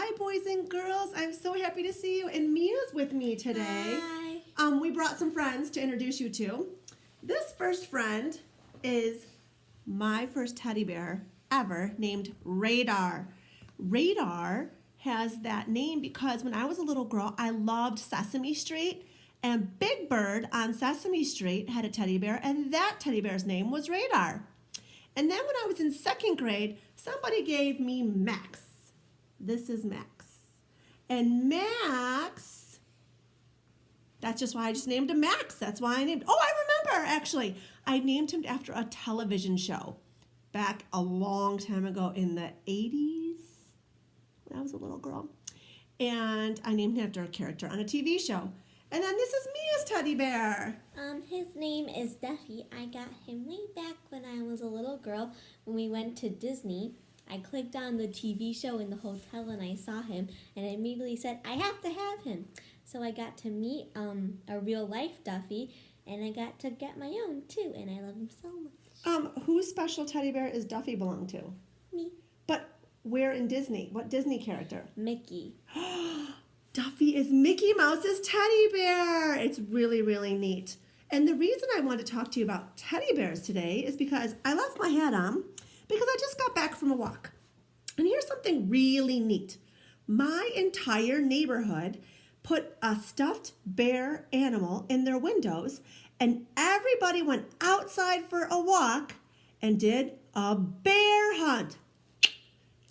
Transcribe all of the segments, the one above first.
Hi, boys and girls. I'm so happy to see you. And Mia's with me today. Hi. We brought some friends to introduce you to. This first friend is my first teddy bear ever named Radar. Radar has that name because when I was a little girl, I loved Sesame Street. And Big Bird on Sesame Street had a teddy bear, and that teddy bear's name was Radar. And then when I was in second grade, somebody gave me Max. This is Max. And Max, that's just why I just named him Max. That's why I named, I remember actually. I named him after a television show back a long time ago in the 80s when I was a little girl. And I named him after a character on a TV show. And then this is Mia's teddy bear. His name is Duffy. I got him way back when I was a little girl when we went to Disney. I clicked on the TV show in the hotel and I saw him and I immediately said, I have to have him. So I got to meet a real life Duffy and I got to get my own too and I love him so much. Whose special teddy bear is Duffy belong to? Me. But where in Disney? What Disney character? Mickey. Duffy is Mickey Mouse's teddy bear. It's really, really neat. And the reason I want to talk to you about teddy bears today is because I left my hat on because I just got back from a walk. And here's something really neat. My entire neighborhood put a stuffed bear animal in their windows, and everybody went outside for a walk and did a bear hunt.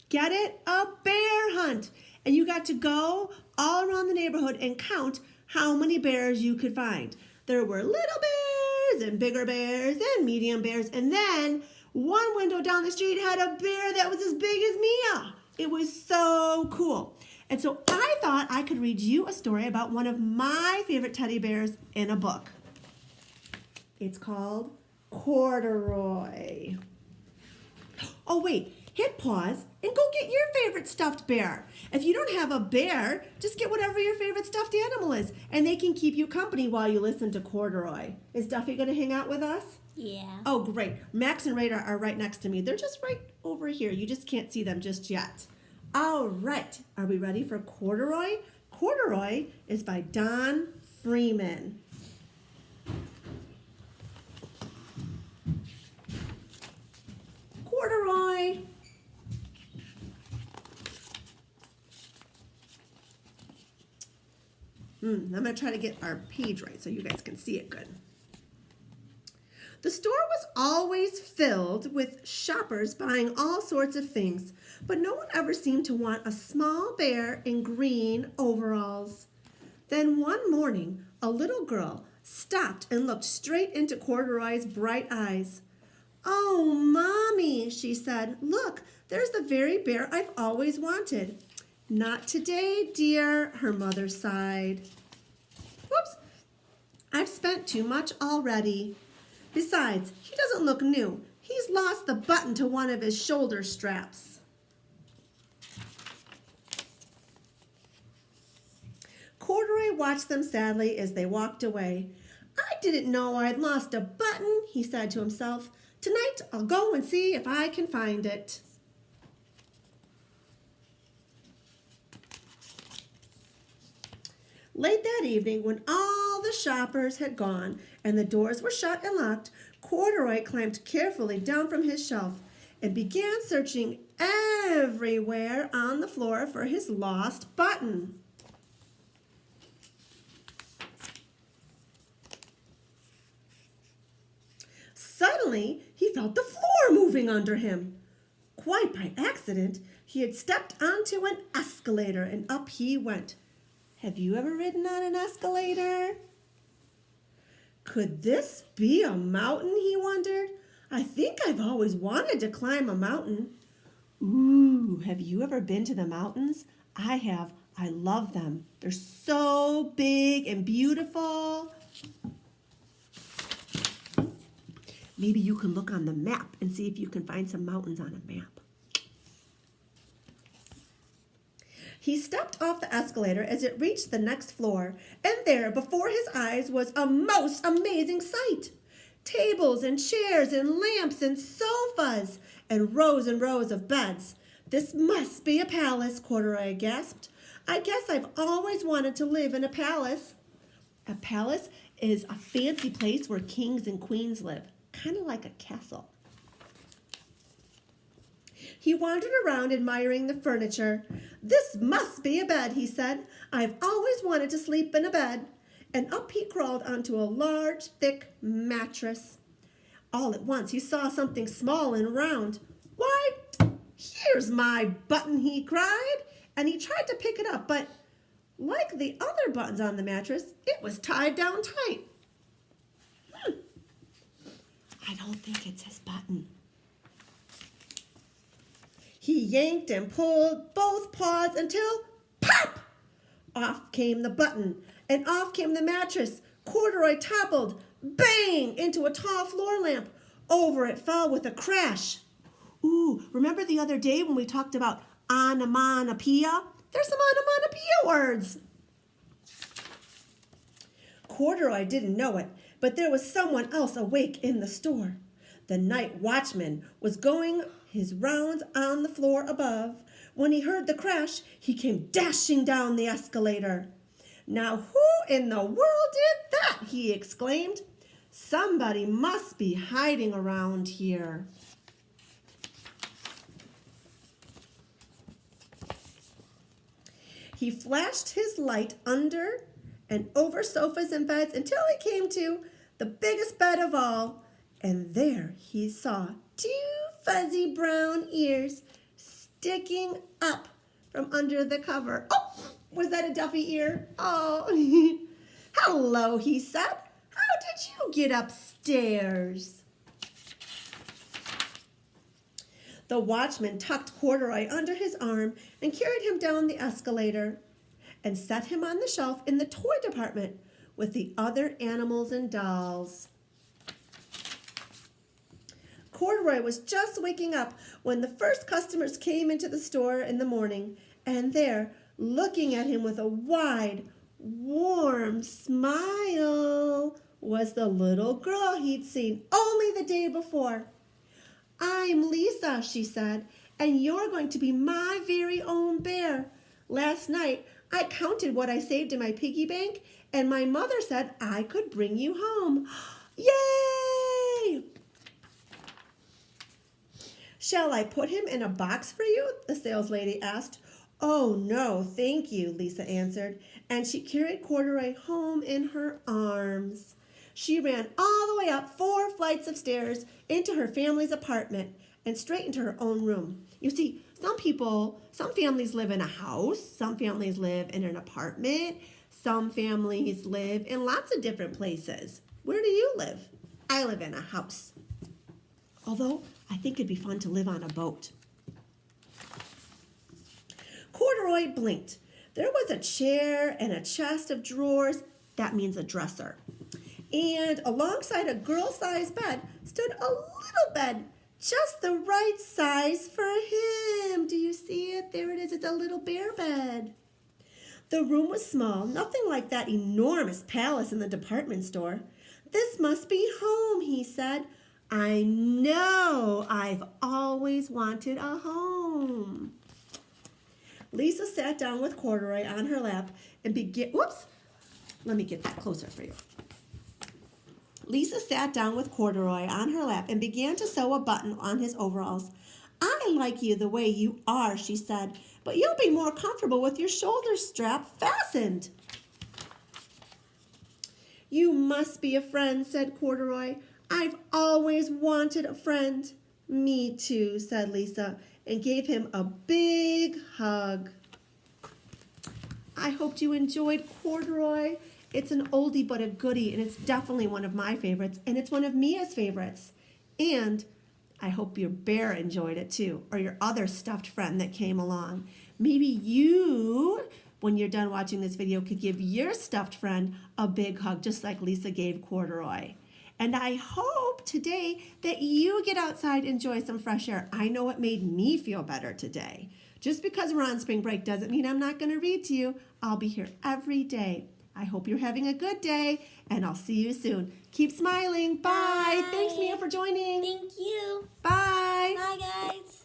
Get it? A bear hunt. And you got to go all around the neighborhood and count how many bears you could find. There were little bears and bigger bears and medium bears, and then one window down the street had a bear that was as big as Mia. It was so cool. And so I thought I could read you a story about one of my favorite teddy bears in a book. It's called Corduroy. Oh, wait. Hit pause and go get your favorite stuffed bear. If you don't have a bear, just get whatever your favorite stuffed animal is, and they can keep you company while you listen to Corduroy. Is Duffy going to hang out with us? Yeah. Oh, great. Max and Radar are right next to me. They're just right over here. You just can't see them just yet. All right. Are we ready for Corduroy? Corduroy is by Don Freeman. Corduroy. I'm going to try to get our page right so you guys can see it good. The store was always filled with shoppers buying all sorts of things, but no one ever seemed to want a small bear in green overalls. Then one morning, a little girl stopped and looked straight into Corduroy's bright eyes. "Oh, Mommy," she said, "look, there's the very bear I've always wanted." "Not today, dear," her mother sighed. "Whoops, I've spent too much already. Besides, he doesn't look new. He's lost the button to one of his shoulder straps." Corduroy watched them sadly as they walked away. "I didn't know I'd lost a button," he said to himself. "Tonight I'll go and see if I can find it." Late that evening, when all the shoppers had gone and the doors were shut and locked, Corduroy climbed carefully down from his shelf and began searching everywhere on the floor for his lost button. Suddenly, he felt the floor moving under him. Quite by accident, he had stepped onto an escalator and up he went. Have you ever ridden on an escalator? Could this be a mountain, he wondered. I think I've always wanted to climb a mountain. Ooh, have you ever been to the mountains? I have. I love them. They're so big and beautiful. Maybe you can look on the map and see if you can find some mountains on a map. He stepped off the escalator as it reached the next floor, and there before his eyes was a most amazing sight. Tables and chairs and lamps and sofas and rows of beds. This must be a palace, Corduroy gasped. I guess I've always wanted to live in a palace. A palace is a fancy place where kings and queens live, kind of like a castle. He wandered around admiring the furniture. This must be a bed, he said. I've always wanted to sleep in a bed. And up he crawled onto a large, thick mattress. All at once he saw something small and round. Why, here's my button, he cried, and he tried to pick it up, but like the other buttons on the mattress, it was tied down tight. I don't think it's his button. He yanked and pulled both paws until, pop! Off came the button, and off came the mattress. Corduroy toppled, bang, into a tall floor lamp. Over it fell with a crash. Ooh, remember the other day when we talked about onomatopoeia? There's some onomatopoeia words. Corduroy didn't know it, but there was someone else awake in the store. The night watchman was going his rounds on the floor above. When he heard the crash, he came dashing down the escalator. Now who in the world did that? He exclaimed. Somebody must be hiding around here. He flashed his light under and over sofas and beds until he came to the biggest bed of all. And there he saw 2 fuzzy brown ears sticking up from under the cover. Oh, was that a Duffy ear? Oh, hello, he said. How did you get upstairs? The watchman tucked Corduroy under his arm and carried him down the escalator and set him on the shelf in the toy department with the other animals and dolls. Corduroy was just waking up when the first customers came into the store in the morning, and there, looking at him with a wide, warm smile, was the little girl he'd seen only the day before. I'm Lisa, she said, and you're going to be my very own bear. Last night, I counted what I saved in my piggy bank, and my mother said I could bring you home. Yay! Shall I put him in a box for you? The saleslady asked. Oh, no, thank you, Lisa answered, and she carried Corduroy home in her arms. She ran all the way up 4 flights of stairs into her family's apartment and straight into her own room. You see, some families live in a house, some families live in an apartment, some families live in lots of different places. Where do you live? I live in a house. Although, I think it'd be fun to live on a boat. Corduroy blinked. There was a chair and a chest of drawers. That means a dresser. And alongside a girl-sized bed stood a little bed, just the right size for him. Do you see it? There it is. It's a little bear bed. The room was small, nothing like that enormous palace in the department store. This must be home, he said. I know I've always wanted a home. Lisa sat down with Corduroy on her lap and began, let me get that closer for you. Lisa sat down with Corduroy on her lap and began to sew a button on his overalls. I like you the way you are, she said, but you'll be more comfortable with your shoulder strap fastened. You must be a friend, said Corduroy. I've always wanted a friend. Me too, said Lisa, and gave him a big hug. I hoped you enjoyed Corduroy. It's an oldie but a goodie, and it's definitely one of my favorites, and it's one of Mia's favorites. And I hope your bear enjoyed it too, or your other stuffed friend that came along. Maybe you, when you're done watching this video, could give your stuffed friend a big hug, just like Lisa gave Corduroy. And I hope today that you get outside and enjoy some fresh air. I know it made me feel better today. Just because we're on spring break doesn't mean I'm not going to read to you. I'll be here every day. I hope you're having a good day, and I'll see you soon. Keep smiling. Bye. Bye. Thanks, Mia, for joining. Thank you. Bye. Bye, guys.